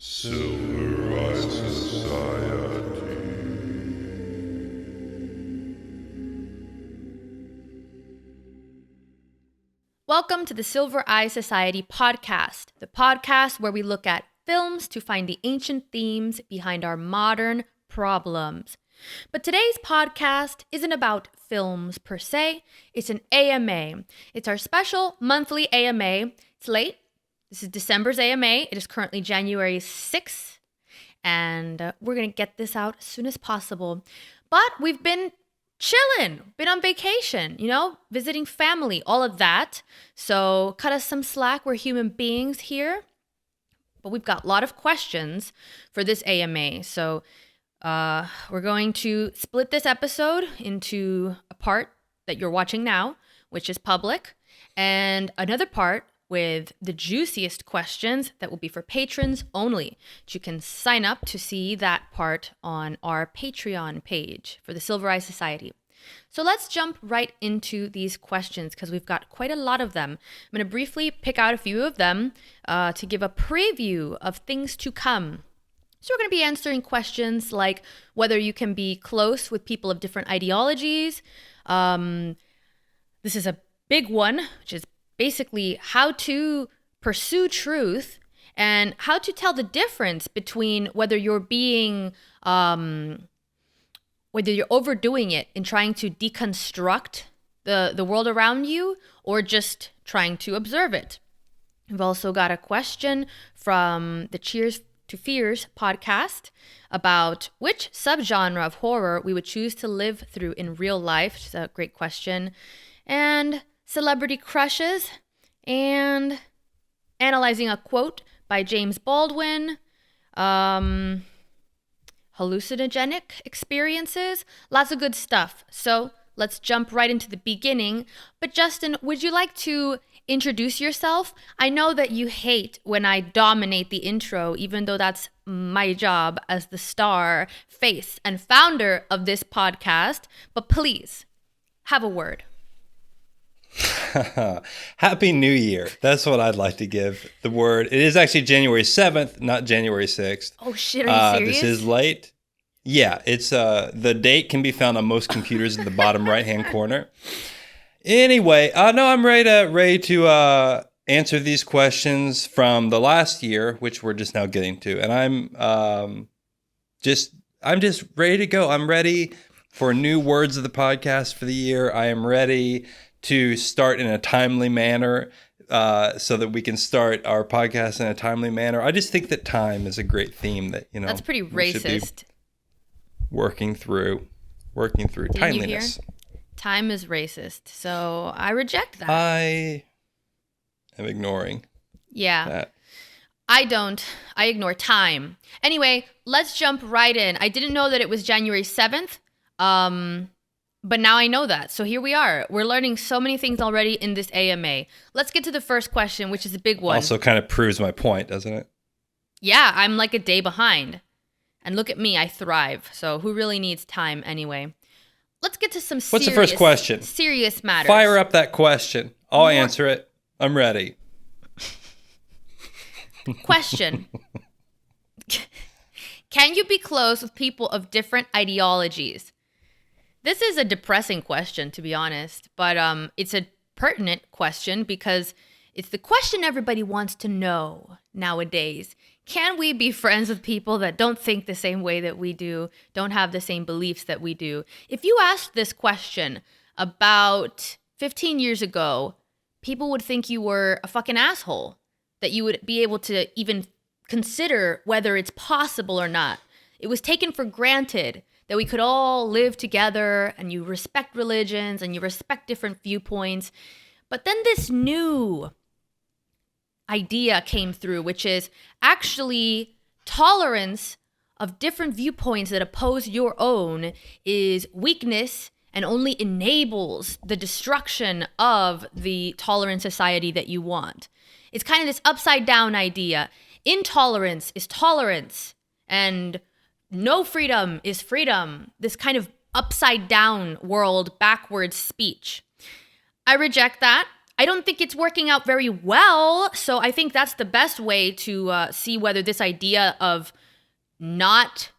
Civilized Society. Welcome to the Silver Eye Society podcast, the podcast where we look at films to find the ancient themes behind our modern problems. But today's podcast isn't about films per se, it's an AMA. It's our special monthly AMA. It's late. This is December's AMA. It is currently January 6th, and we're going to get this out as soon as possible. But we've been chilling, been on vacation, visiting family, all of that. So cut us some slack. We're human beings here. But we've got a lot of questions for this AMA. So we're going to split this episode into a part that you're watching now, which is public, and another part with the juiciest questions that will be for patrons only. You can sign up to see that part on our Patreon page for the Silver Eye Society. So let's jump right into these questions because we've got quite a lot of them. I'm going to briefly pick out a few of them to give a preview of things to come. So we're going to be answering questions like whether you can be close with people of different ideologies. This is a big one, which is basically how to pursue truth and how to tell the difference between whether you're being, whether you're overdoing it in trying to deconstruct the world around you or just trying to observe it. We've also got a question from the Cheers to Fears podcast about which subgenre of horror we would choose to live through in real life. It's a great question. And celebrity crushes, and analyzing a quote by James Baldwin, hallucinogenic experiences, lots of good stuff. So let's jump right into the beginning. But Justin, would you like to introduce yourself? I know that you hate when I dominate the intro, even though that's my job as the star, face, and founder of this podcast. But please, have a word. Happy New Year. That's what I'd like to give the word. It is actually January 7th, not January 6th. Oh shit, are you serious? This is late. Yeah, it's the date can be found on most computers in the bottom right-hand corner. Anyway, no, I'm ready to answer these questions from the last year, which we're just now getting to. And I'm just ready to go. I'm ready for new words of the podcast for the year. I am ready to start in a timely manner so that we can start our podcast in a timely manner. I just think that time is a great theme that, that's pretty racist. Working through Didn't timeliness. You hear? Time is racist. So I reject that. I am ignoring. Yeah. That. I don't. I ignore time. Anyway, let's jump right in. I didn't know that it was January 7th. But now I know that. So here we are. We're learning so many things already in this AMA. Let's get to the first question, which is a big one. Also kind of proves my point, doesn't it? Yeah, I'm like a day behind. And look at me, I thrive. So who really needs time anyway? Let's get to some What's the first question? Serious matters. Fire up that question. I'll answer it. I'm ready. Question. Can you be close with people of different ideologies? This is a depressing question, to be honest, but it's a pertinent question because it's the question everybody wants to know nowadays. Can we be friends with people that don't think the same way that we do, don't have the same beliefs that we do? If you asked this question about 15 years ago, people would think you were a fucking asshole, that you would be able to even consider whether it's possible or not. It was taken for granted that we could all live together and you respect religions and you respect different viewpoints. But then this new idea came through, which is actually tolerance of different viewpoints that oppose your own is weakness and only enables the destruction of the tolerant society that you want. It's kind of this upside down idea. Intolerance is tolerance and no freedom is freedom. This kind of upside down world, backwards speech. I reject that. I don't think it's working out very well. So I think that's the best way to see whether this idea of not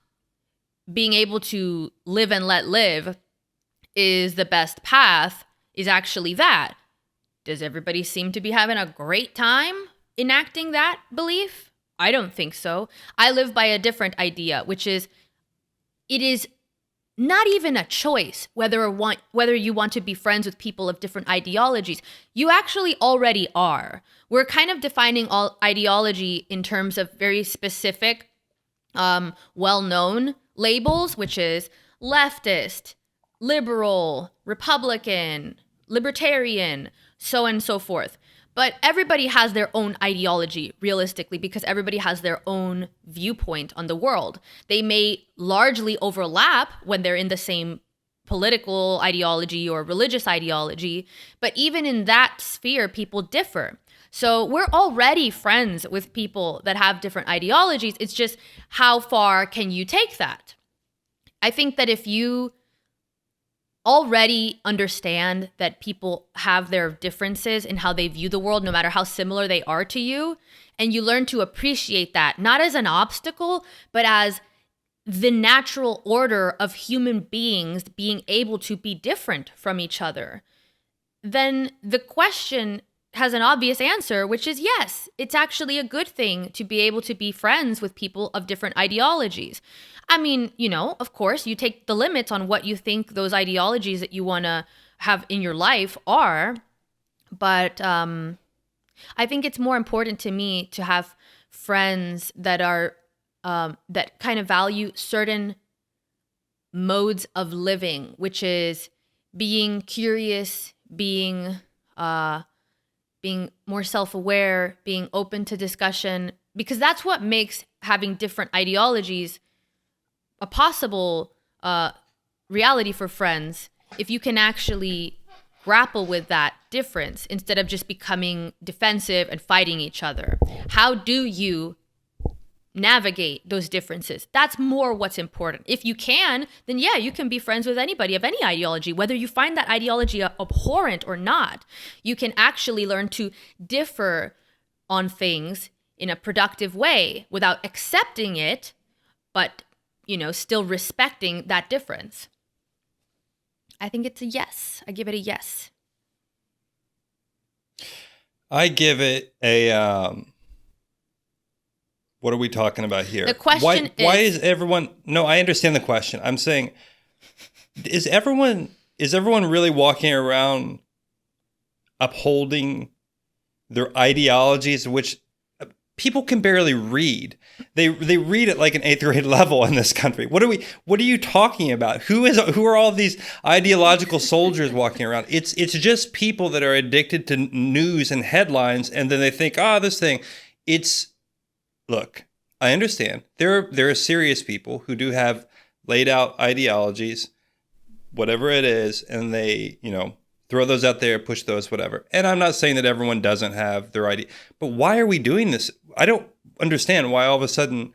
being able to live and let live is the best path is actually that. Does everybody seem to be having a great time enacting that belief? I don't think so. I live by a different idea, which is it is not even a choice whether you want to be friends with people of different ideologies. You actually already are. We're kind of defining all ideology in terms of very specific, well-known labels, which is leftist, liberal, Republican, libertarian, so on and so forth. But everybody has their own ideology, realistically, because everybody has their own viewpoint on the world. They may largely overlap when they're in the same political ideology or religious ideology, but even in that sphere, people differ. So we're already friends with people that have different ideologies. It's just how far can you take that? I think that if you already understand that people have their differences in how they view the world, no matter how similar they are to you, and you learn to appreciate that, not as an obstacle, but as the natural order of human beings being able to be different from each other, then the question has an obvious answer, which is yes, it's actually a good thing to be able to be friends with people of different ideologies. I mean, of course, you take the limits on what you think those ideologies that you want to have in your life are. But I think it's more important to me to have friends that are that kind of value certain modes of living, which is being curious, being more self-aware, being open to discussion, because that's what makes having different ideologies a possible reality for friends, if you can actually grapple with that difference instead of just becoming defensive and fighting each other. How do you navigate those differences? That's more what's important. If you can, then yeah, you can be friends with anybody of any ideology, whether you find that ideology abhorrent or not. You can actually learn to differ on things in a productive way without accepting it, but still respecting that difference. I think it's a yes. I give it a yes. I give it a, what are we talking about here? The question why is everyone, no, I understand the question. I'm saying, is everyone really walking around upholding their ideologies, which people can barely read? They read at like an 8th grade level in this country. What are you talking about? Who are all these ideological soldiers walking around? It's just people that are addicted to news and headlines, and then they think, this thing. Look, I understand. There are serious people who do have laid out ideologies, whatever it is, and they, throw those out there, push those, whatever. And I'm not saying that everyone doesn't have their idea, but why are we doing this? I don't understand why all of a sudden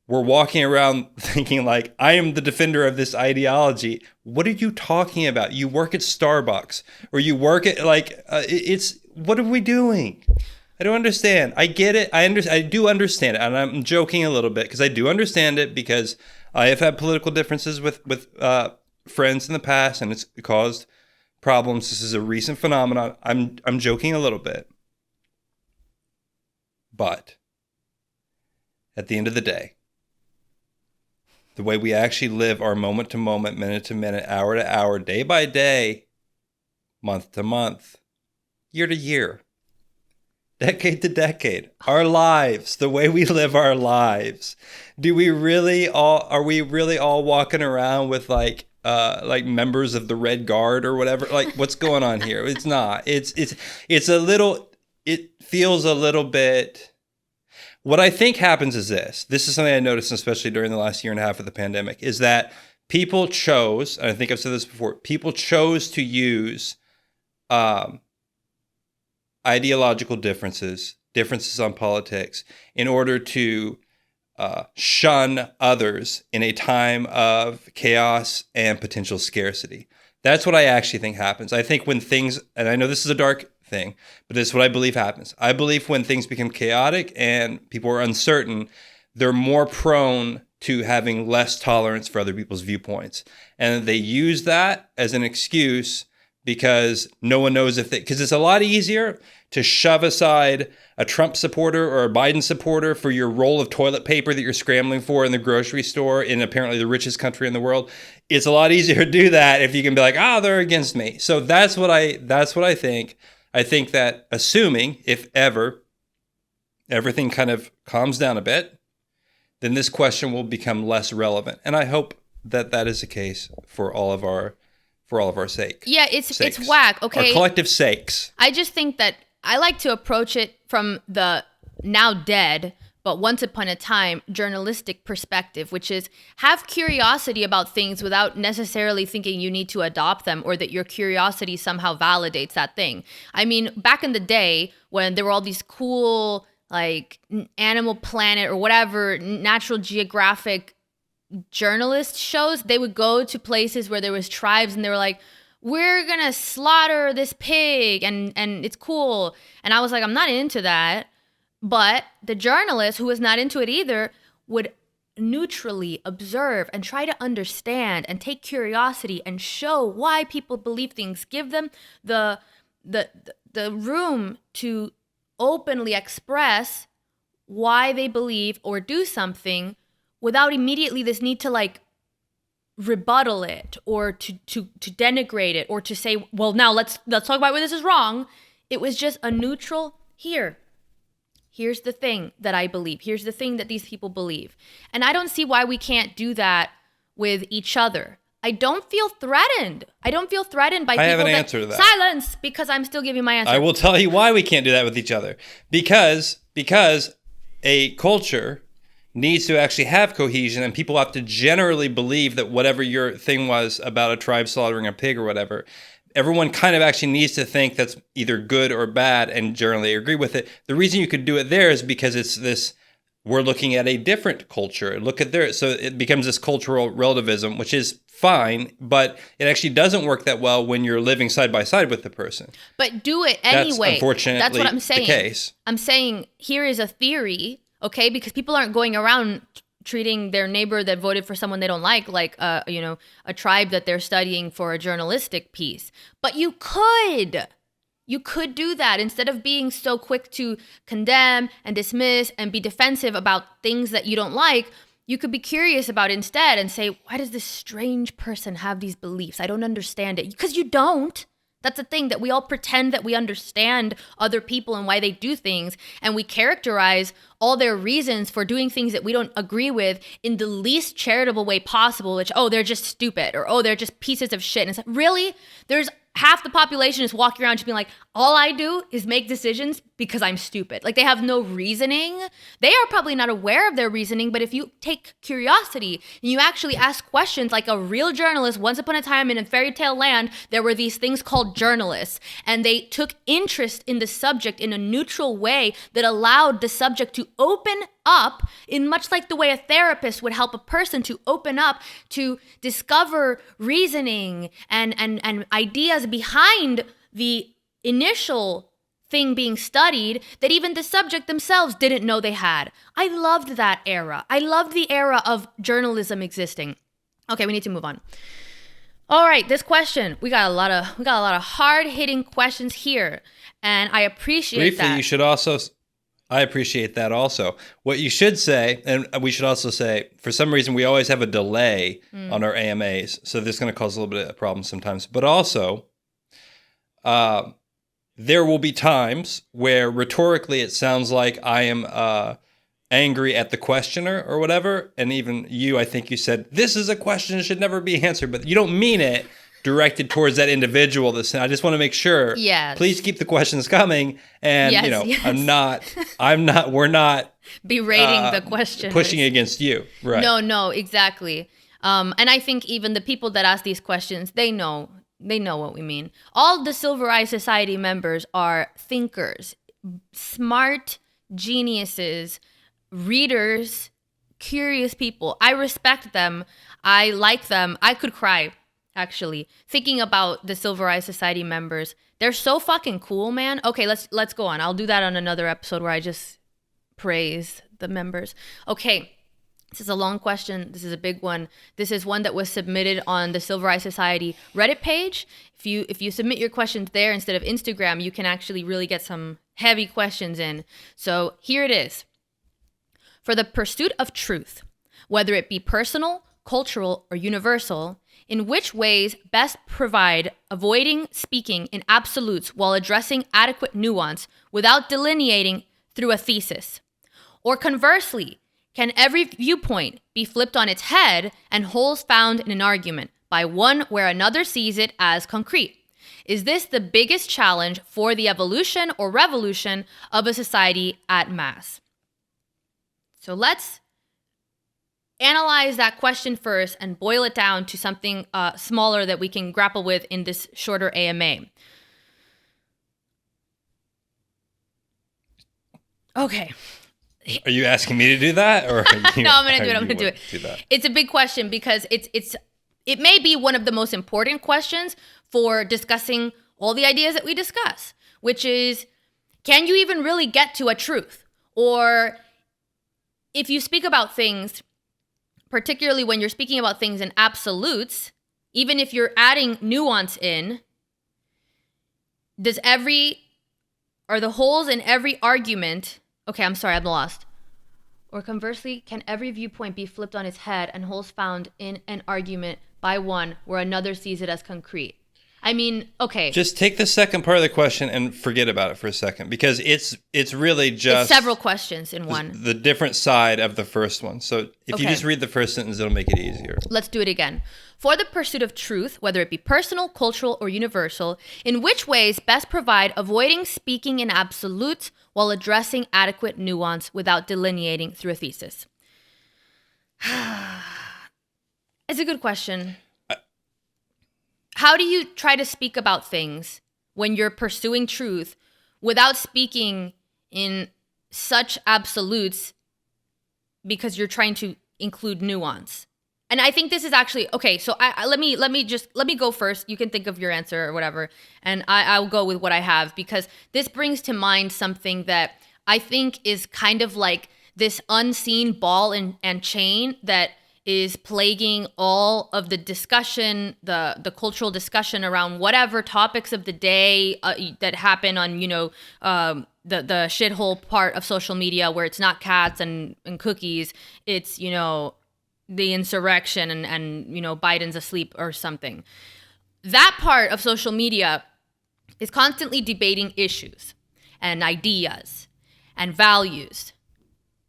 we're walking around thinking like, I am the defender of this ideology. What are you talking about? You work at Starbucks or you work at what are we doing? I don't understand. I get it. I do understand it. And I'm joking a little bit because I do understand it because I have had political differences with friends in the past, and it's caused problems. This is a recent phenomenon. I'm joking a little bit. But at the end of the day, the way we actually live our moment to moment, minute to minute, hour to hour, day by day, month to month, year to year, decade to decade, our lives, the way we live our lives, are we really all walking around with like members of the Red Guard or whatever? Like, what's going on here? It's not. It feels a little bit. What I think happens is this. This is something I noticed, especially during the last year and a half of the pandemic, is that people chose, and I think I've said this before, people chose to use ideological differences on politics in order to shun others in a time of chaos and potential scarcity. That's what I actually think happens. I think when things, and I know this is a dark thing, but this is what I believe happens. I believe when things become chaotic and people are uncertain, they're more prone to having less tolerance for other people's viewpoints. And they use that as an excuse because no one knows because it's a lot easier to shove aside a Trump supporter or a Biden supporter for your roll of toilet paper that you're scrambling for in the grocery store in apparently the richest country in the world. It's a lot easier to do that if you can be like, they're against me. So that's what I think. I think that assuming, if ever, everything kind of calms down a bit, then this question will become less relevant. And I hope that that is the case for all of our sake. Yeah, it's whack, okay? Our collective sakes. I just think that I like to approach it from the now dead, but once upon a time, journalistic perspective, which is have curiosity about things without necessarily thinking you need to adopt them or that your curiosity somehow validates that thing. I mean, back in the day when there were all these cool, like Animal Planet or whatever, Natural Geographic journalist shows, they would go to places where there was tribes and they were like, we're gonna slaughter this pig and it's cool. And I was like, I'm not into that. But the journalist who was not into it either would neutrally observe and try to understand and take curiosity and show why people believe things, give them the room to openly express why they believe or do something without immediately this need to like rebuttal it or to denigrate it or to say, well, now let's talk about why this is wrong. It was just a neutral here's the thing that I believe. Here's the thing that these people believe. And I don't see why we can't do that with each other. I don't feel threatened. I don't feel threatened by people have an that answer to that. Silence, because I'm still giving my answer. I will tell you why we can't do that with each other. Because a culture needs to actually have cohesion, and people have to generally believe that whatever your thing was about a tribe slaughtering a pig or whatever, everyone kind of actually needs to think that's either good or bad and generally agree with it. The reason you could do it there is because it's this, we're looking at a different culture. Look at there. So it becomes this cultural relativism, which is fine, but it actually doesn't work that well when you're living side by side with the person. But do it anyway. That's unfortunately That's what I'm saying. The case. I'm saying here is a theory, okay? Because people aren't going around treating their neighbor that voted for someone they don't like a tribe that they're studying for a journalistic piece. But you could do that instead of being so quick to condemn and dismiss and be defensive about things that you don't like. You could be curious about it instead and say, why does this strange person have these beliefs? I don't understand it. Because you don't. That's the thing, that we all pretend that we understand other people and why they do things, and we characterize all their reasons for doing things that we don't agree with in the least charitable way possible, which, they're just stupid, or, they're just pieces of shit. And it's like, really? There's half the population is walking around just being like, all I do is make decisions because I'm stupid. Like, they have no reasoning. They are probably not aware of their reasoning, but if you take curiosity and you actually ask questions like a real journalist, once upon a time in a fairy tale land, there were these things called journalists, and they took interest in the subject in a neutral way that allowed the subject to open up in much like the way a therapist would help a person to open up to discover reasoning and ideas behind the initial thing being studied that even the subject themselves didn't know they had. I loved that era. I loved the era of journalism existing. Okay, we need to move on. All right, this question. We got a lot of hard-hitting questions here, and I appreciate that. Briefly, I appreciate that also. What you should say, and we should also say, for some reason, we always have a delay on our AMAs, so this is going to cause a little bit of problems sometimes. But also, there will be times where rhetorically it sounds like I am angry at the questioner or whatever, and even you, I think you said, this is a question that should never be answered, but you don't mean it directed towards that individual. I just want to make sure. Yes. Please keep the questions coming. And yes. We're not berating the question, pushing against you. Right. No, exactly. And I think even the people that ask these questions, they know what we mean. All the Silver Eye Society members are thinkers, smart geniuses, readers, curious people. I respect them. I like them. I could cry actually, thinking about the Silver Eye Society members. They're so fucking cool, man. Okay, let's go on. I'll do that on another episode where I just praise the members. Okay, this is a long question. This is a big one. This is one that was submitted on the Silver Eye Society Reddit page. If you submit your questions there instead of Instagram, you can actually really get some heavy questions in. So here it is. For the pursuit of truth, whether it be personal, cultural, or universal, in which ways best provide avoiding speaking in absolutes while addressing adequate nuance without delineating through a thesis? Or conversely, can every viewpoint be flipped on its head and holes found in an argument by one where another sees it as concrete? Is this the biggest challenge for the evolution or revolution of a society at mass? So let's analyze that question first and boil it down to something smaller that we can grapple with in this shorter AMA. Okay. Are you asking me to do that, or No, I'm gonna do it. It's a big question because it may be one of the most important questions for discussing all the ideas that we discuss, which is, can you even really get to a truth? Or if you speak about things, particularly when you're speaking about things in absolutes, even if you're adding nuance in, are the holes in every argument? Okay, I'm sorry, I'm lost. Or conversely, can every viewpoint be flipped on its head and holes found in an argument by one where another sees it as concrete? I mean, okay. Just take the second part of the question and forget about it for a second, because it's really just... It's several questions in one. The different side of the first one. So if you just read the first sentence, it'll make it easier. Let's do it again. For the pursuit of truth, whether it be personal, cultural, or universal, in which ways best provide avoiding speaking in absolutes while addressing adequate nuance without delineating through a thesis? It's a good question. How do you try to speak about things when you're pursuing truth without speaking in such absolutes because you're trying to include nuance? And I think this is actually okay. So let me go first. You can think of your answer or whatever, and I'll go with what I have, because this brings to mind something that I think is kind of like this unseen ball and chain that is plaguing all of the discussion, the cultural discussion around whatever topics of the day that happen on, the shithole part of social media, where it's not cats and cookies, it's, the insurrection and Biden's asleep or something. That part of social media is constantly debating issues and ideas and values.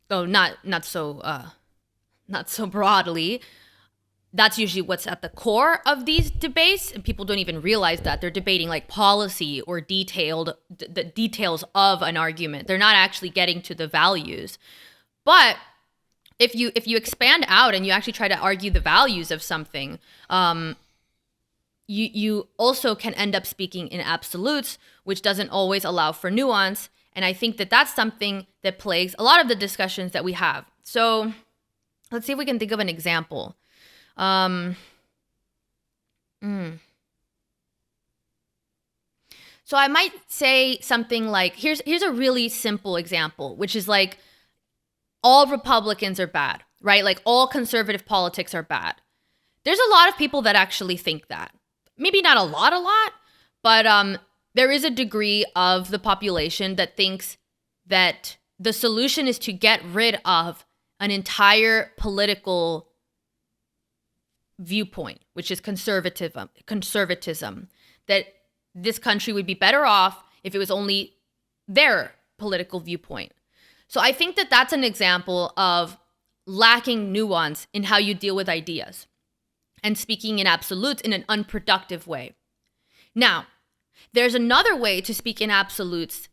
Oh, not so broadly. That's usually what's at the core of these debates, and people don't even realize that they're debating like policy or the details of an argument. They're not actually getting to the values. But if you expand out and you actually try to argue the values of something, you also can end up speaking in absolutes, which doesn't always allow for nuance. And I think that that's something that plagues a lot of the discussions that we have. So let's see if we can think of an example. So I might say something like, here's a really simple example, which is like, all Republicans are bad, right? Like all conservative politics are bad. There's a lot of people that actually think that. Maybe not a lot, but there is a degree of the population that thinks that the solution is to get rid of an entire political viewpoint, which is conservatism, that this country would be better off if it was only their political viewpoint. So I think that that's an example of lacking nuance in how you deal with ideas and speaking in absolutes in an unproductive way. Now, there's another way to speak in absolutes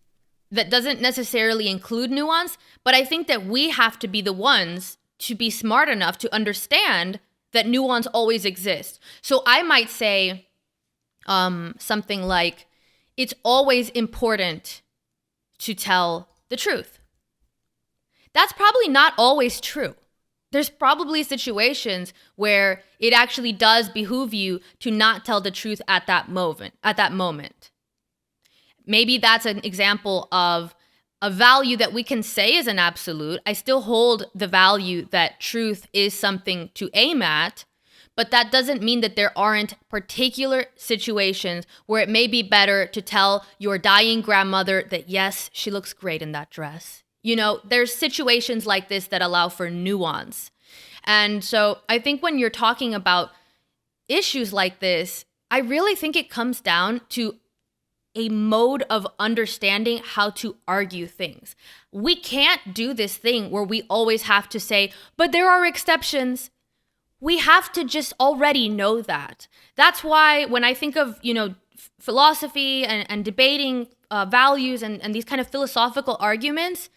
that doesn't necessarily include nuance, but I think that we have to be the ones to be smart enough to understand that nuance always exists. So I might say something like, it's always important to tell the truth. That's probably not always true. there's probably situations where it actually does behoove you to not tell the truth at that moment. Maybe that's an example of a value that we can say is an absolute. I still hold the value that truth is something to aim at, but that doesn't mean that there aren't particular situations where it may be better to tell your dying grandmother that, yes, she looks great in that dress. There's situations like this that allow for nuance. And so I think when you're talking about issues like this, I really think it comes down to a mode of understanding how to argue things. We can't do this thing where we always have to say, but there are exceptions. We have to just already know that. That's why when I think of, philosophy and debating values and these kind of philosophical arguments,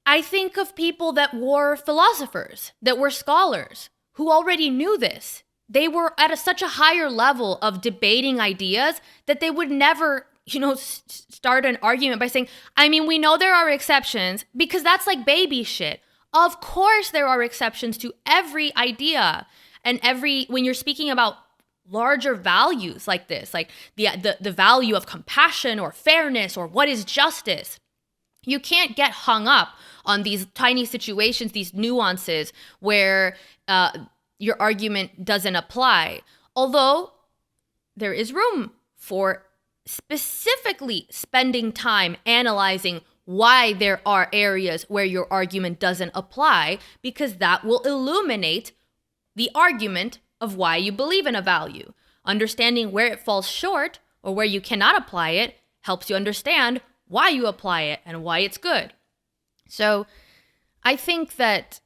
I think of people that were philosophers, that were scholars, who already knew this. They were at such a higher level of debating ideas that they would never, start an argument by saying, we know there are exceptions, because that's like baby shit. Of course there are exceptions to every idea and when you're speaking about larger values like this, like the value of compassion or fairness or what is justice. You can't get hung up on these tiny situations, these nuances where your argument doesn't apply. Although there is room for specifically spending time analyzing why there are areas where your argument doesn't apply, because that will illuminate the argument of why you believe in a value. Understanding where it falls short or where you cannot apply it helps you understand why you apply it and why it's good. So I think that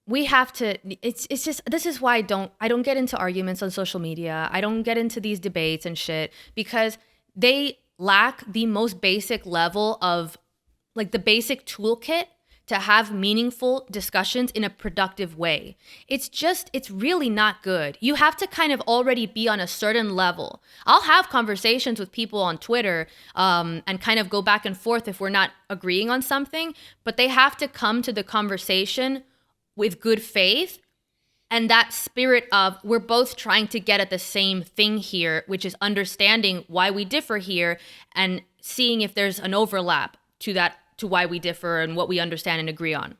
we have to, it's just, this is why I don't get into arguments on social media. I don't get into these debates and shit, because they lack the most basic level of, like, the basic toolkit to have meaningful discussions in a productive way. It's really not good. You have to kind of already be on a certain level. I'll have conversations with people on Twitter and kind of go back and forth if we're not agreeing on something, but they have to come to the conversation with good faith and that spirit of, we're both trying to get at the same thing here, which is understanding why we differ here and seeing if there's an overlap to why we differ and what we understand and agree on.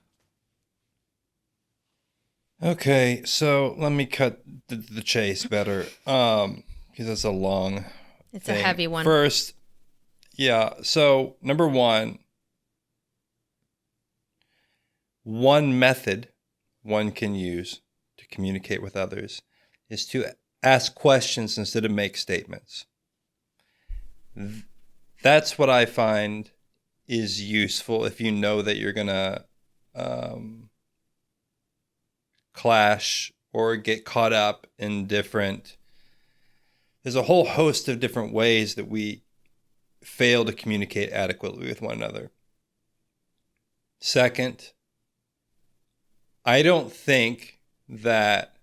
Okay, so let me cut the chase better, because it's a long thing. A heavy one. First, yeah, so number one method one can use to communicate with others is to ask questions instead of make statements. That's what I find is useful if you know that you're going to clash or get caught up in different... There's a whole host of different ways that we fail to communicate adequately with one another. Second, I don't think that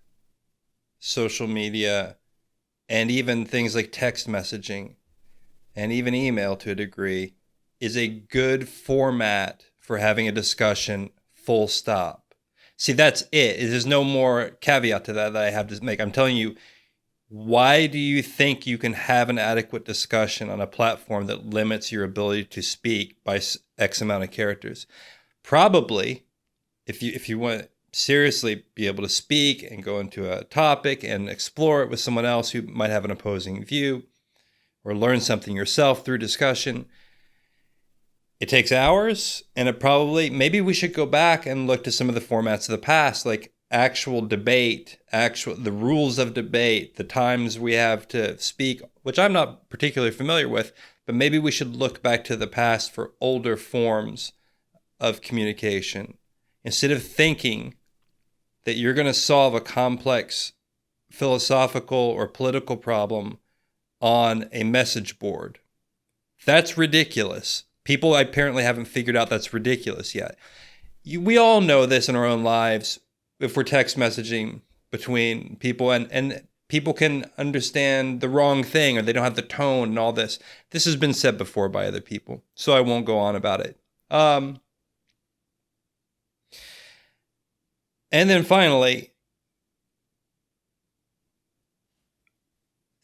social media and even things like text messaging and even email to a degree is a good format for having a discussion, full stop. See, that's it. There's no more caveat to that I have to make. I'm telling you, why do you think you can have an adequate discussion on a platform that limits your ability to speak by X amount of characters? Probably, if you want to seriously be able to speak and go into a topic and explore it with someone else who might have an opposing view or learn something yourself through discussion, it takes hours, and maybe we should go back and look to some of the formats of the past, like actual debate, the rules of debate, the times we have to speak, which I'm not particularly familiar with, but maybe we should look back to the past for older forms of communication. Instead of thinking that you're going to solve a complex philosophical or political problem on a message board. That's ridiculous. People apparently haven't figured out that's ridiculous yet. We all know this in our own lives if we're text messaging between people and people can understand the wrong thing or they don't have the tone and all this. This has been said before by other people, so I won't go on about it. And then finally,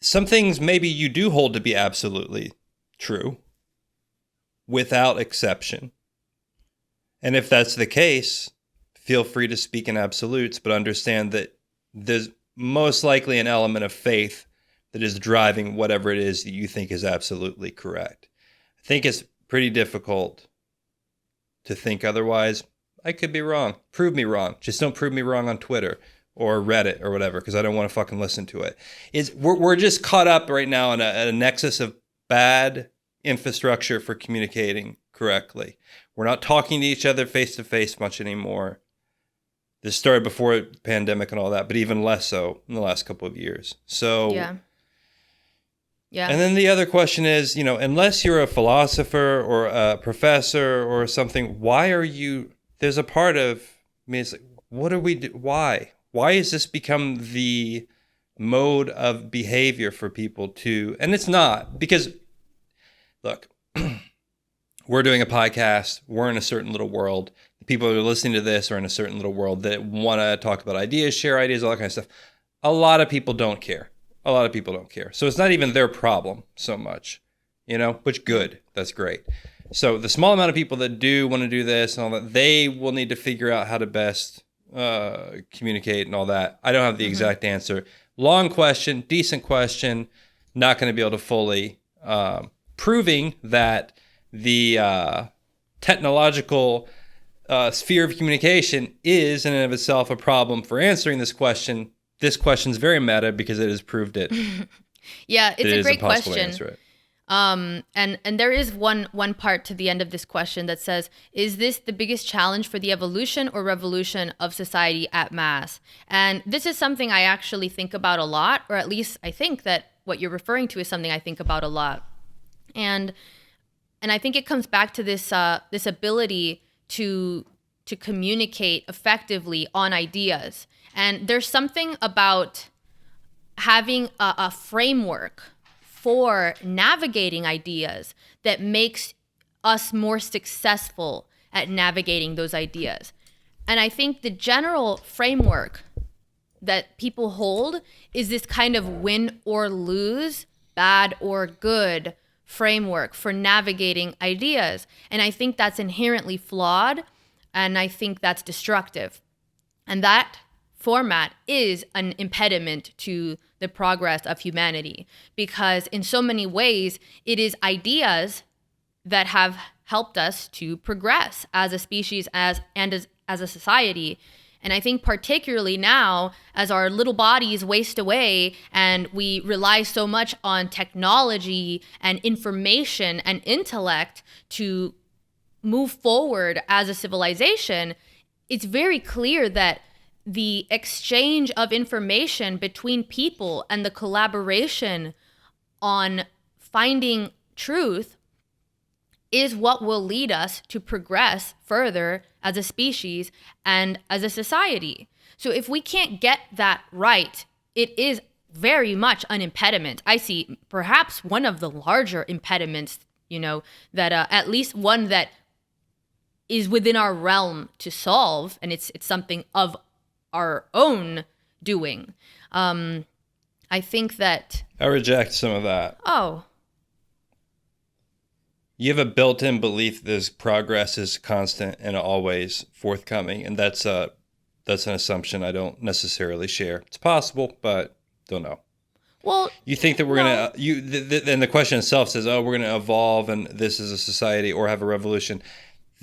some things maybe you do hold to be absolutely true without exception. And if that's the case, feel free to speak in absolutes, but understand that there's most likely an element of faith that is driving whatever it is that you think is absolutely correct. I think it's pretty difficult to think otherwise. I could be wrong. Prove me wrong. Just don't prove me wrong on Twitter or Reddit or whatever, because I don't want to fucking listen to it. We're just caught up right now in a nexus of bad infrastructure for communicating correctly. We're not talking to each other face to face much anymore. This started before the pandemic and all that, but even less so in the last couple of years. So Yeah. And then the other question is, unless you're a philosopher or a professor or something, why are you? There's a part of me. It's like, what do we do? Why? Why has this become the mode of behavior for people to? And it's not, because, look, we're doing a podcast. We're in a certain little world. The people who are listening to this are in a certain little world that want to talk about ideas, share ideas, all that kind of stuff. A lot of people don't care. So it's not even their problem so much, which good. That's great. So the small amount of people that do want to do this and all that, they will need to figure out how to best communicate and all that. I don't have the exact answer. Long question, decent question, not going to be able to fully proving that the technological sphere of communication is in and of itself a problem for answering this question. This question's very meta because it has proved it. Yeah, it's a great question. And there is one part to the end of this question that says, is this the biggest challenge for the evolution or revolution of society at mass? And this is something I actually think about a lot, or at least I think that what you're referring to is something I think about a lot. And I think it comes back to this ability to communicate effectively on ideas. And there's something about having a framework for navigating ideas that makes us more successful at navigating those ideas. And I think the general framework that people hold is this kind of win or lose, bad or good framework for navigating ideas. And I think that's inherently flawed, and I think that's destructive. And that format is an impediment to the progress of humanity, because in so many ways, it is ideas that have helped us to progress as a species as a society. And I think particularly now, as our little bodies waste away and we rely so much on technology and information and intellect to move forward as a civilization, it's very clear that the exchange of information between people and the collaboration on finding truth is what will lead us to progress further as a species and as a society. So if we can't get that right, it is very much an impediment. I see perhaps one of the larger impediments, that at least one that is within our realm to solve, and it's something of our own doing. I think that... I reject some of that. Oh. You have a built-in belief that progress is constant and always forthcoming, and that's an assumption I don't necessarily share. It's possible, but don't know. Well, you think that we're and the question itself says, "Oh, we're going to evolve, and this is a society or have a revolution."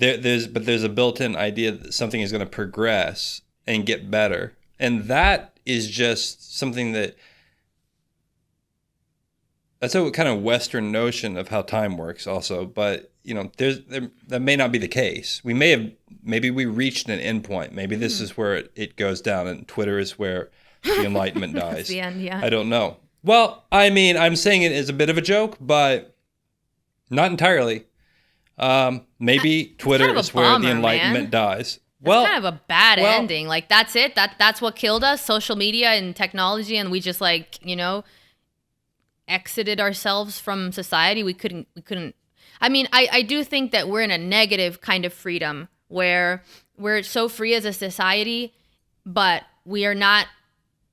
There's a built-in idea that something is going to progress and get better, and that is just something that's a kind of Western notion of how time works also, but that may not be the case. Maybe we reached an endpoint. Maybe this is where it goes down, and Twitter is where the Enlightenment dies. That's the end, yeah. I don't know. Well, I mean, I'm saying it as a bit of a joke, but not entirely. Maybe Twitter is where the Enlightenment dies. Well, kind of a bad ending. Like, that's it. That's what killed us, social media and technology, and we just exited ourselves from society. We couldn't. I mean, I do think that we're in a negative kind of freedom where we're so free as a society but we are not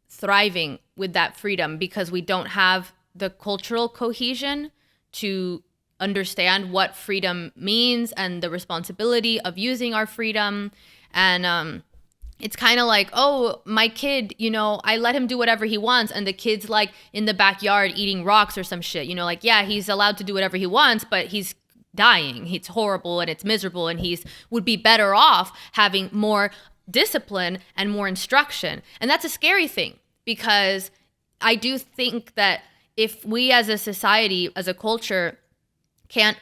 thriving with that freedom because we don't have the cultural cohesion to understand what freedom means and the responsibility of using our freedom. And it's kind of like, oh, my kid, I let him do whatever he wants, and the kid's like in the backyard eating rocks or some shit, like, yeah, he's allowed to do whatever he wants, but he's dying. It's horrible and it's miserable, and would be better off having more discipline and more instruction. And that's a scary thing, because I do think that if we as a society, as a culture, can't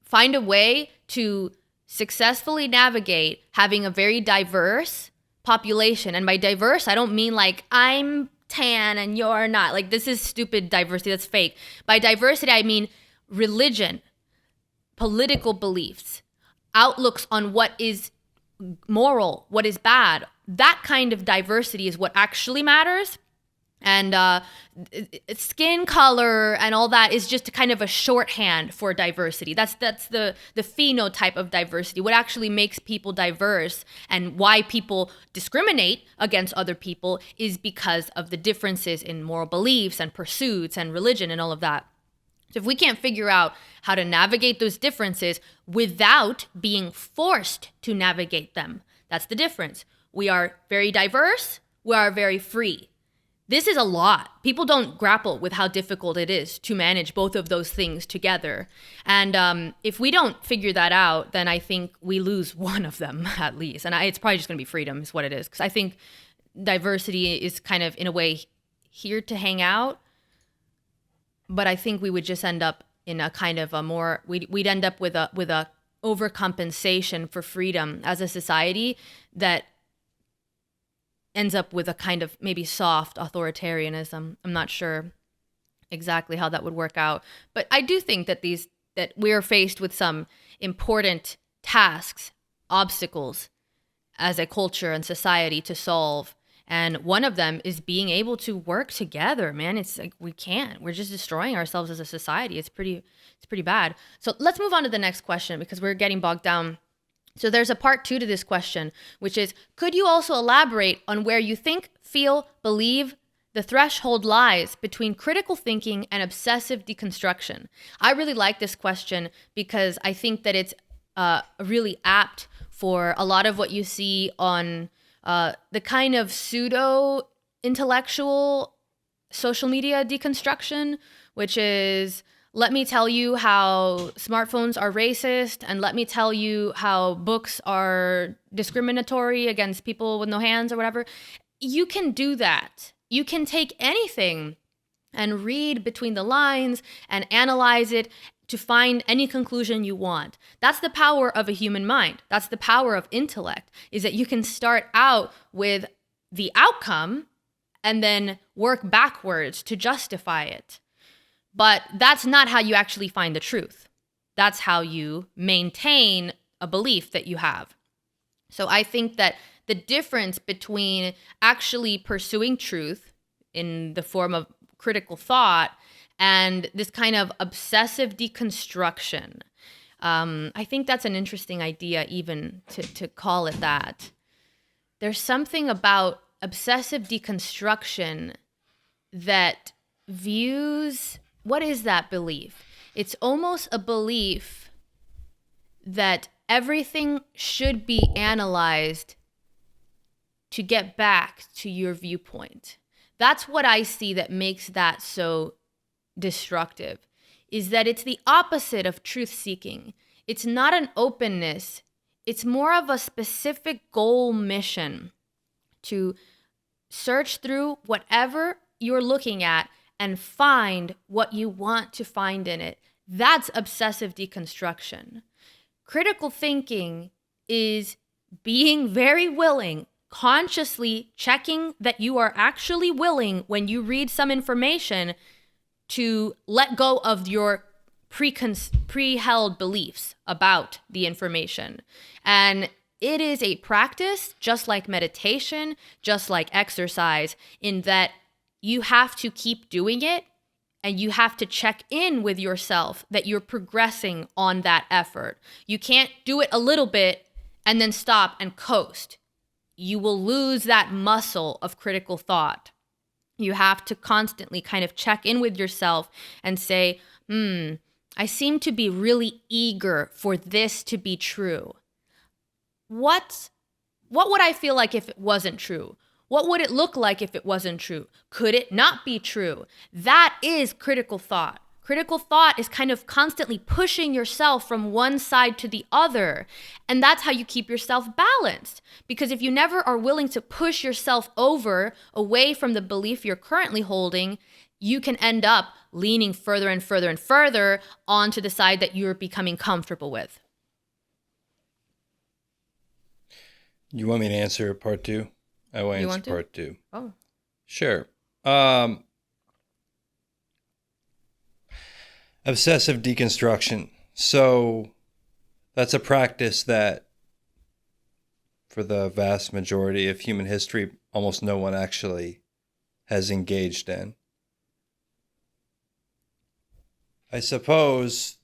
find a way to successfully navigate having a very diverse population, and by diverse, I don't mean like I'm tan and you're not. Like, this is stupid diversity. That's fake. By diversity, I mean religion, political beliefs, outlooks on what is moral, what is bad. That kind of diversity is what actually matters. And skin color and all that is just kind of a shorthand for diversity. That's the phenotype of diversity. What actually makes people diverse and why people discriminate against other people is because of the differences in moral beliefs and pursuits and religion and all of that. So if we can't figure out how to navigate those differences without being forced to navigate them, that's the difference. We are very diverse. We are very free. This is a lot. People don't grapple with how difficult it is to manage both of those things together. And if we don't figure that out, then I think we lose one of them at least. And it's probably just going to be freedom is what it is. Because I think diversity is kind of, in a way, here to hang out. But I think we would just end up in a kind of a more, we'd end up with a overcompensation for freedom as a society that ends up with a kind of maybe soft authoritarianism. I'm not sure exactly how that would work out. But I do think that that we're faced with some important tasks, obstacles as a culture and society to solve. And one of them is being able to work together, man. It's like we can't. We're just destroying ourselves as a society. It's pretty bad. So let's move on to the next question because we're getting bogged down. So there's a part 2 to this question, which is, could you also elaborate on where you think, feel, believe the threshold lies between critical thinking and obsessive deconstruction? I really like this question because I think that it's really apt for a lot of what you see on the kind of pseudo-intellectual social media deconstruction, which is, let me tell you how smartphones are racist, and let me tell you how books are discriminatory against people with no hands or whatever. You can do that. You can take anything and read between the lines and analyze it to find any conclusion you want. That's the power of a human mind. That's the power of intellect, is that you can start out with the outcome and then work backwards to justify it. But that's not how you actually find the truth. That's how you maintain a belief that you have. So I think that the difference between actually pursuing truth in the form of critical thought and this kind of obsessive deconstruction, I think that's an interesting idea even to call it that. There's something about obsessive deconstruction that views... What is that belief? It's almost a belief that everything should be analyzed to get back to your viewpoint. That's what I see that makes that so destructive, is that it's the opposite of truth-seeking. It's not an openness. It's more of a specific goal mission to search through whatever you're looking at and find what you want to find in it. That's obsessive deconstruction. Critical thinking is being very willing, consciously checking that you are actually willing when you read some information to let go of your pre-held beliefs about the information. And it is a practice, just like meditation, just like exercise, in that you have to keep doing it and you have to check in with yourself that you're progressing on that effort. You can't do it a little bit and then stop and coast. you will lose that muscle of critical thought. You have to constantly kind of check in with yourself and say, I seem to be really eager for this to be true. What would I feel like if it wasn't true? What would it look like if it wasn't true? Could it not be true? That is critical thought. Critical thought is kind of constantly pushing yourself from one side to the other. And that's how you keep yourself balanced. Because if you never are willing to push yourself away from the belief you're currently holding, you can end up leaning further and further and further onto the side that you're becoming comfortable with. You want me to answer part 2? I will answer part 2. Oh. Sure. Obsessive deconstruction. So that's a practice that for the vast majority of human history, almost no one actually has engaged in. I suppose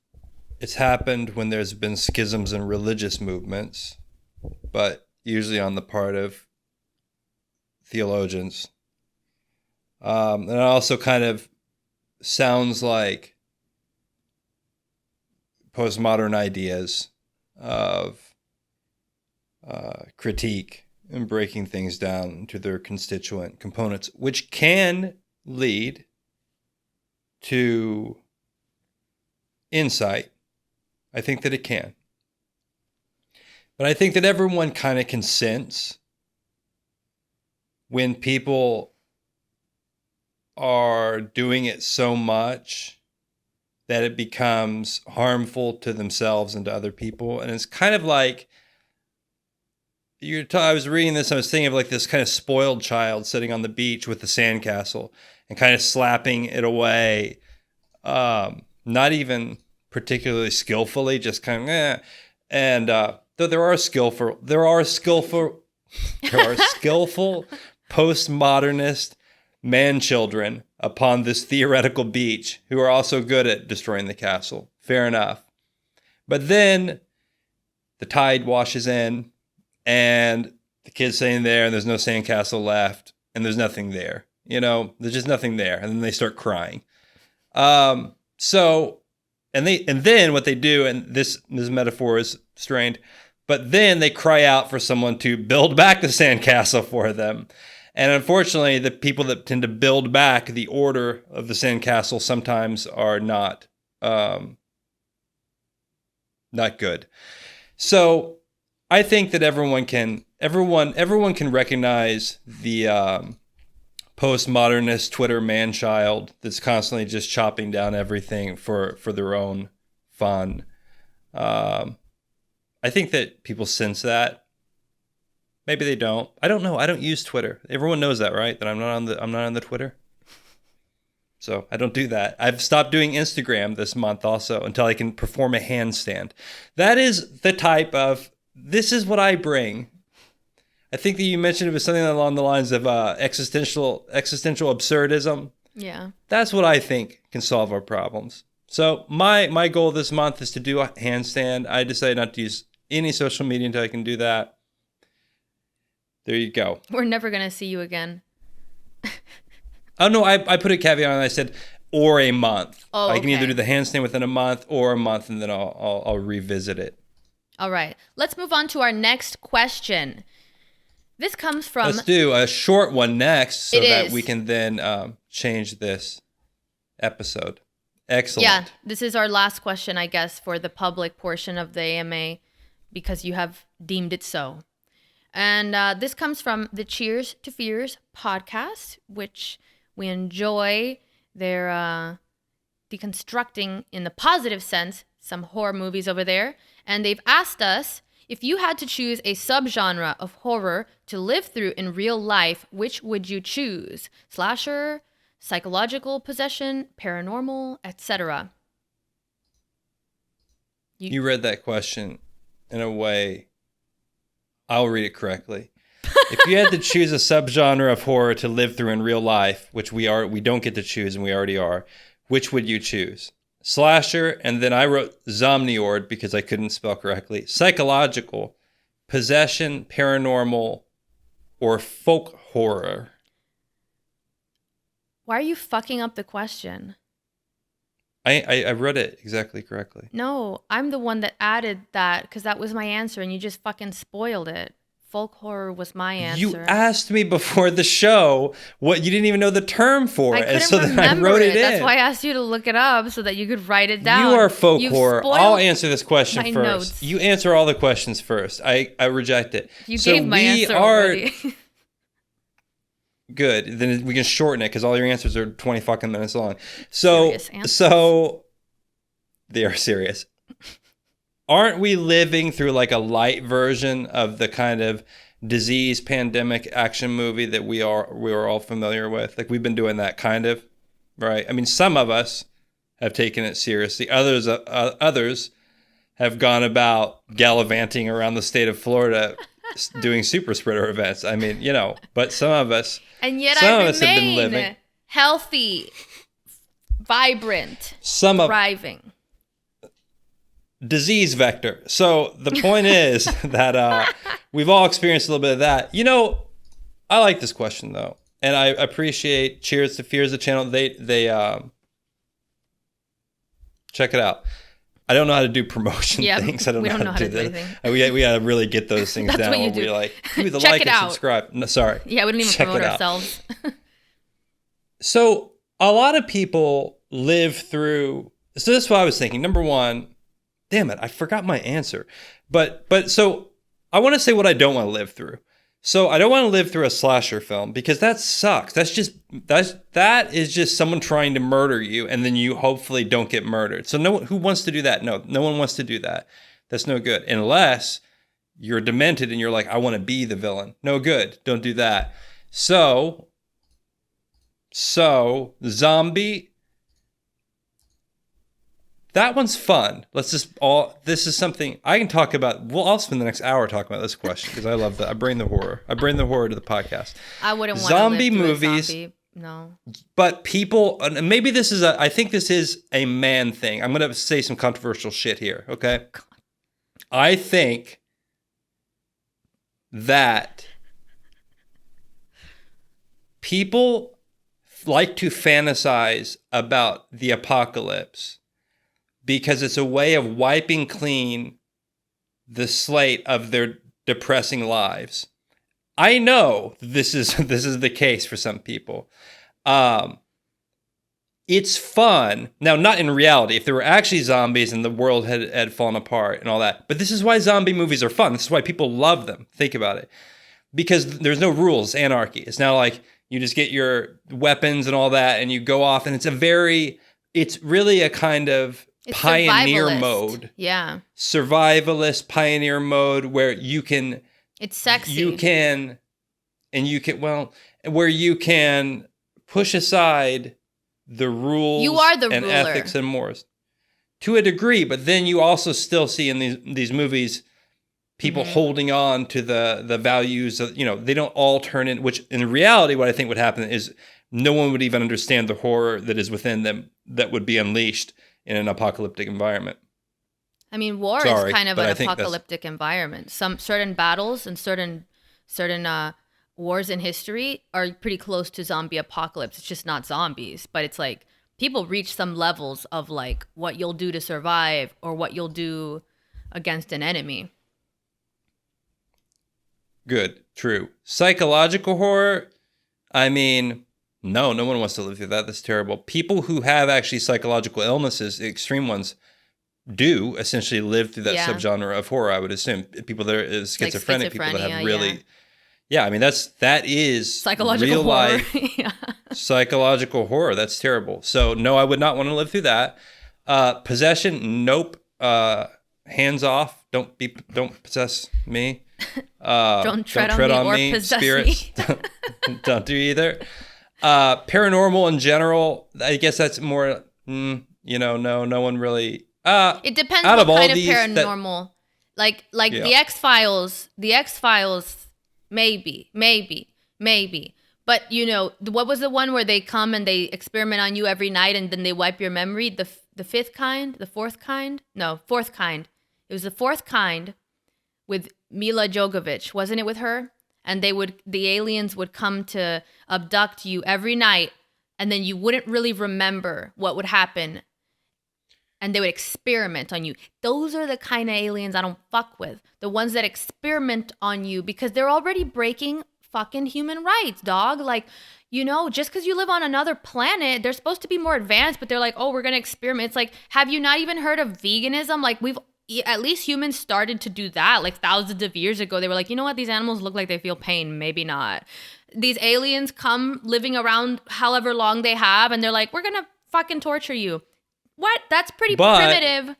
it's happened when there's been schisms in religious movements, but usually on the part of theologians. And it also kind of sounds like postmodern ideas of critique and breaking things down into their constituent components, which can lead to insight. I think that it can. But I think that everyone kind of can sense when people are doing it so much that it becomes harmful to themselves and to other people. And it's kind of like, I was reading this, I was thinking of like this kind of spoiled child sitting on the beach with the sandcastle and kind of slapping it away. Not even particularly skillfully, just kind of, And though there are skillful postmodernist man-children upon this theoretical beach who are also good at destroying the castle. Fair enough. But then the tide washes in and the kid's sitting there and there's no sandcastle left and there's nothing there. There's just nothing there. And then they start crying. And then what they do, and this metaphor is strained, but then they cry out for someone to build back the sandcastle for them. And unfortunately, the people that tend to build back the order of the sandcastle sometimes are not good. So I think that everyone can recognize the postmodernist Twitter man-child that's constantly just chopping down everything for their own fun. I think that people sense that. Maybe they don't. I don't know. I don't use Twitter. Everyone knows that, right? That I'm not on the Twitter. So I don't do that. I've stopped doing Instagram this month also until I can perform a handstand. That is the type of, this is what I bring. I think that you mentioned it was something along the lines of existential absurdism. Yeah. That's what I think can solve our problems. So my goal this month is to do a handstand. I decided not to use any social media until I can do that. There you go. We're never going to see you again. Oh, no, I put a caveat on it. I said, or a month. Oh, I can okay. either do the handstand within a month or a month, and then I'll revisit it. All right. Let's move on to our next question. This comes from... Let's do a short one next so that is. we can then change this episode. Excellent. Yeah, this is our last question, I guess, for the public portion of the AMA because you have deemed it so. And this comes from the Cheers to Fears podcast, which we enjoy. They're deconstructing, in the positive sense, some horror movies over there. And they've asked us, if you had to choose a subgenre of horror to live through in real life, which would you choose? Slasher, psychological possession, paranormal, etc. You read that question in a way... I'll read it correctly. If you had to choose a subgenre of horror to live through in real life, which we don't get to choose and we already are, which would you choose? Slasher, and then I wrote Zomniord because I couldn't spell correctly. Psychological, possession, paranormal, or folk horror? Why are you fucking up the question? I read it exactly correctly. No, I'm the one that added that because that was my answer and you just fucking spoiled it. Folk horror was my answer. You asked me before the show what you didn't even know the term for it, and so then I remember wrote it in. That's why I asked you to look it up so that you could write it down. You are folk You've horror. spoiled I'll answer this question my first. notes. You answer all the questions first. I reject it. You gave my answer already. Good. Then we can shorten it because all your answers are 20 fucking minutes long. So they are serious. Aren't we living through like a light version of the kind of disease pandemic action movie that we are all familiar with? Like we've been doing that kind of, right? I mean, some of us have taken it seriously. Others have gone about gallivanting around the state of Florida doing super spreader events. I mean, but some of us, and yet some I of us have been living remain healthy, vibrant, thriving. Disease vector. So the point is that we've all experienced a little bit of that. I like this question though, and I appreciate Cheers to Fears, the channel. They check it out. I don't know how to do promotion things. I don't know how to do anything. We got to really get those things down. What you do. We're like, give the Check like it and out. subscribe. No, sorry. Yeah, we don't even promote ourselves. So a lot of people live through. So that's what I was thinking. Number one, damn it, I forgot my answer. But so I want to say what I don't want to live through. So I don't want to live through a slasher film because that sucks. That is just someone trying to murder you and then you hopefully don't get murdered. So who wants to do that? No one wants to do that. That's no good. Unless you're demented and you're like, I want to be the villain. No good. Don't do that. So zombie. That one's fun. This is something I can talk about. I'll spend the next hour talking about this question because I love that. I bring the horror to the podcast. I wouldn't want zombie to live movies. Through a zombie. No. But people, and maybe I think this is a man thing. I'm going to say some controversial shit here, okay? God. I think that people like to fantasize about the apocalypse because it's a way of wiping clean the slate of their depressing lives. I know this is the case for some people. It's fun. Now, not in reality. If there were actually zombies and the world had fallen apart and all that. But this is why zombie movies are fun. This is why people love them. Think about it. Because there's no rules, anarchy. It's not like you just get your weapons and all that and you go off. And it's really a kind of pioneer mode. Yeah. Survivalist pioneer mode where you can... It's sexy. Where you can push aside the rules you are the and ruler. Ethics and mores to a degree, but then you also still see in these movies people holding on to the values of, they don't all turn in, which in reality, what I think would happen is no one would even understand the horror that is within them that would be unleashed in an apocalyptic environment. I mean, war is kind of an apocalyptic environment. Some certain battles and certain wars in history are pretty close to zombie apocalypse. It's just not zombies, but it's like people reach some levels of like what you'll do to survive or what you'll do against an enemy. Good, true. Psychological horror, I mean, no one wants to live through that. That's terrible. People who have actually psychological illnesses, the extreme ones, do essentially live through that subgenre of horror, I would assume. People that are schizophrenic, people that have really... Yeah, I mean, that is psychological real horror. Life psychological horror. That's terrible. So, no, I would not want to live through that. Possession, nope. Hands off. Don't possess me. Don't tread on me or possess spirits. Me. Don't do either. Paranormal in general, I guess that's more, no one really... it depends what kind of paranormal. Like the X-Files. The X-Files, maybe. But, what was the one where they come and they experiment on you every night and then they wipe your memory? The fifth kind? The fourth kind? No, fourth kind. It was the fourth kind with Mila Jovovich. Wasn't it with her? and the aliens would come to abduct you every night, and then you wouldn't really remember what would happen, and they would experiment on you. Those are the kind of aliens I don't fuck with. The ones that experiment on you because they're already breaking fucking human rights, dog. Like, you know, just because you live on another planet, they're supposed to be more advanced, but they're like, oh, we're going to experiment. It's like, have you not even heard of veganism? Like, at least humans started to do that like thousands of years ago. They were like, you know what? These animals look like they feel pain. Maybe not. These aliens come living around however long they have, and they're like, we're going to fucking torture you. What? That's pretty primitive.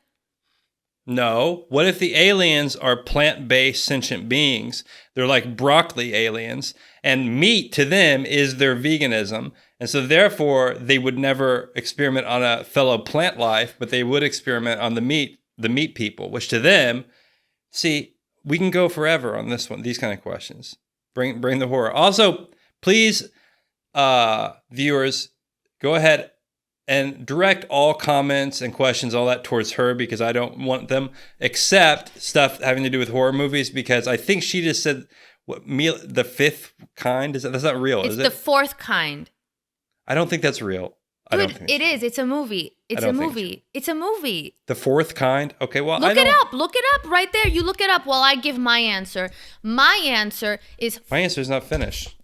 No. What if the aliens are plant-based sentient beings? They're like broccoli aliens, and meat to them is their veganism. And so therefore, they would never experiment on a fellow plant life, but they would experiment on the meat people, which to them, see, we can go forever on this one, these kind of questions. Bring the horror. Also, please, viewers, go ahead and direct all comments and questions, all that towards her, because I don't want them, except stuff having to do with horror movies, because I think she just said the fifth kind. That's not real, is it? It's the fourth kind. I don't think that's real. Dude, it is. It's a movie. It's a movie. It's a movie. The fourth kind? Okay, well, Look it up. Look it up right there. You look it up while I give my answer. My answer is... My answer is not finished.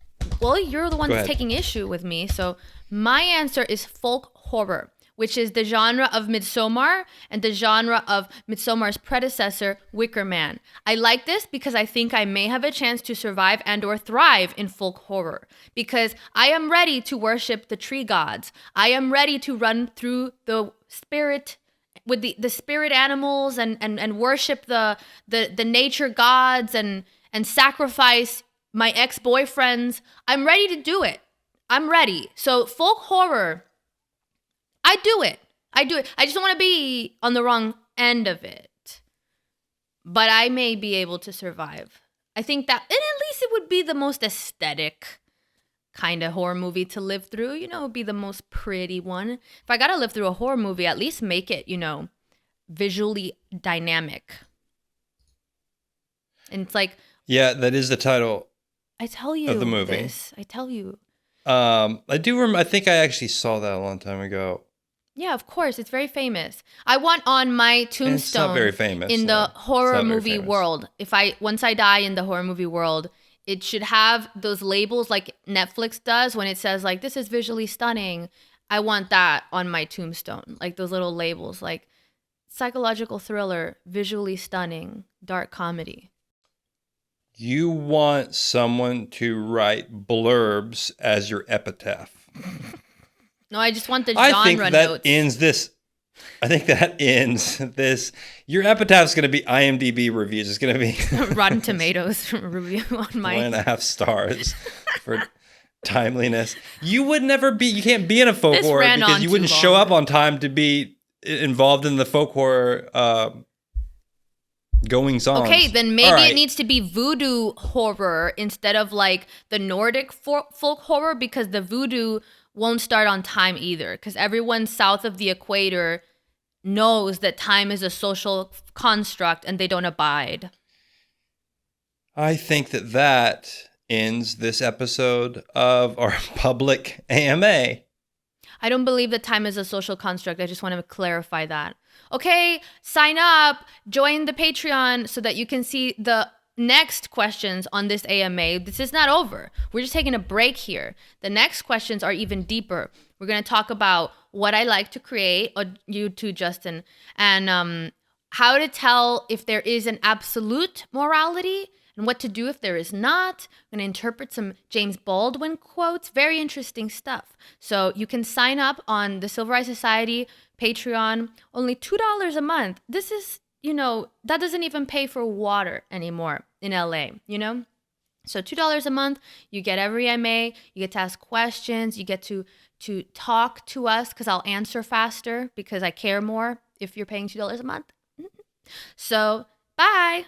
Well, you're the one that's taking issue with me. So my answer is folk horror, which is the genre of Midsommar and the genre of Midsommar's predecessor, Wicker Man. I like this because I think I may have a chance to survive and or thrive in folk horror, because I am ready to worship the tree gods. I am ready to run through the spirit with the spirit animals and worship the nature gods and sacrifice my ex-boyfriends. I'm ready to do it. I'm ready. So folk horror, I do it. I just don't want to be on the wrong end of it. But I may be able to survive. I think that, and at least it would be the most aesthetic kind of horror movie to live through. You know, it would be the most pretty one. If I got to live through a horror movie, at least make it, you know, visually dynamic. And it's like... Yeah, that is the title. I tell you of the movie. This. I tell you. I do remember, I think I actually saw that a long time ago. Yeah, of course. It's very famous. I want on my tombstone it's not very famous, in the horror movie world. Once I die in the horror movie world, it should have those labels like Netflix does when it says like, this is visually stunning. I want that on my tombstone. Like those little labels like psychological thriller, visually stunning, dark comedy. You want someone to write blurbs as your epitaph. No, I just want the genre notes. I think that ends this. I think that ends this. Your epitaph is going to be IMDb reviews. It's going to be Rotten Tomatoes review on my 1.5 stars for timeliness. You would never be. You can't be in a folk horror because you wouldn't show up on time to be involved in the folk horror goings on. Okay, then maybe it needs to be voodoo horror instead of like the Nordic folk horror, because the voodoo won't start on time either, because everyone south of the equator knows that time is a social construct and they don't abide. I think that ends this episode of our public AMA. I don't believe that time is a social construct. I just want to clarify that. Okay, sign up, join the Patreon so that you can see the next questions on this AMA. This is not over. We're just taking a break here. The next questions are even deeper. We're going to talk about what I like to create, or you too, Justin, and how to tell if there is an absolute morality and what to do if there is not. I'm going to interpret some James Baldwin quotes. Very interesting stuff. So you can sign up on the Silver Eye Society Patreon. Only $2 a month. This is, you know, that doesn't even pay for water anymore in LA, you know? So $2 a month, you get every MA, you get to ask questions, you get to talk to us because I'll answer faster because I care more if you're paying $2 a month. So, bye.